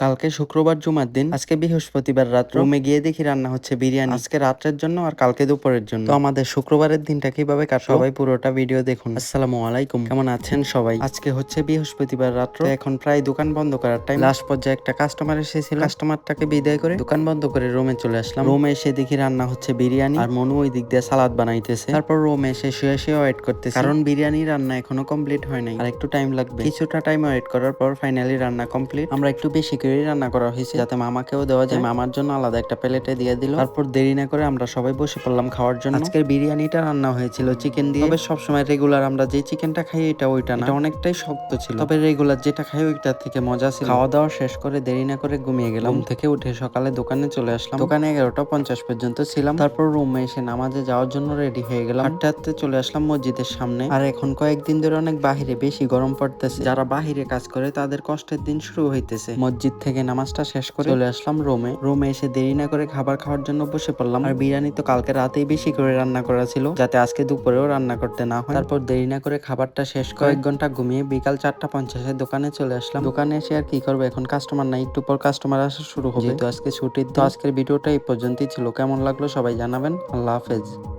কালকে শুক্রবার জুমার দিন, আজকে বৃহস্পতিবার রাত। রুমে গিয়ে দেখি রান্না হচ্ছে বিরিয়ানি, আজকে রাত্রের জন্য আর কালকে দুপুরের জন্য। তো আমাদের শুক্রবারের দিনটা কিভাবে কাটলো সবাই পুরোটা ভিডিও দেখুন। আসসালামু আলাইকুম, কেমন আছেন সবাই? আজকে হচ্ছে বৃহস্পতিবার রাত্র, তো এখন প্রায় দোকান বন্ধ করার টাইম। লাস্ট পর্যায়ে একটা কাস্টমার এসেছিল, কাস্টমারটাকে বিদায় করে দোকান বন্ধ করে রুমে চলে আসলাম। রুমে এসে দেখি রান্না হচ্ছে বিরিয়ানি, আর মনু ওই দিক দিয়ে সালাদ বানাইতেছে। তারপর রুমে এসে শুয়ে শুয়ে ওয়েট করতেছি, কারণ বিরিয়ানি রান্না এখনো কমপ্লিট হয় নাই, আর একটু টাইম লাগবে। কিছুটা টাইম ওয়েট করার পর ফাইনালি রান্না কমপ্লিট। আমরা একটু বেশি করে রান্না করা হয়েছে, যাতে মামাকেও দেওয়া যায়। মামার জন্য আলাদা একটা প্লেটে দিয়ে দিল। তারপর দেরি না করে আমরা সবাই বসে পড়লাম খাওয়ার জন্য। আজকের বিরিয়ানিটা রান্না হয়েছিল চিকেন দিয়ে। তবে সবসময় রেগুলার আমরা যে চিকেনটা খাই এটা ওইটা না, এটা অনেকটাই শক্ত ছিল। তবে রেগুলার যেটা খাই ওইটার থেকে মজা ছিল। খাওয়া দাওয়া শেষ করে দেরি না করে ঘুমিয়ে গেলাম। ঘুম থেকে উঠে সকালে দোকানে চলে আসলাম। দোকানে 11টা 50 পর্যন্ত ছিলাম। তারপর রুমে এসে নামাজে যাওয়ার জন্য রেডি হয়ে গেলাম। হাঁটতে হাঁটতে চলে আসলাম মসজিদের সামনে। আর এখন কয়েকদিন ধরে অনেক বাহিরে বেশি গরম পড়তেছে, যারা বাহিরে কাজ করে তাদের কষ্টের দিন শুরু হইতেছে। মসজিদ থেকে নামাজটা শেষ করে চলে আসলাম রুমে এসে দেরি না করে খাবার খাওয়ার জন্য বসে পড়লাম। আর বিরিয়ানি তো কালকে রাতেই বেশি করে রান্না করা ছিল, যাতে আজকে দুপুরেও রান্না করতে না হয়। তারপর দেরি না করে খাবারটা শেষ করে 1 ঘন্টা ঘুমিয়ে বিকাল 4টা 50 দোকানে চলে আসলাম। দোকানে এসে আর কি করবো, এখন কাস্টমার নাই, একটু পর কাস্টমার আসা শুরু হবে। তো আজকে ছুটির দিন। তো আজকের ভিডিওটা এই পর্যন্তই ছিল। কেমন লাগলো সবাই জানাবেন। আল্লাহ হাফেজ।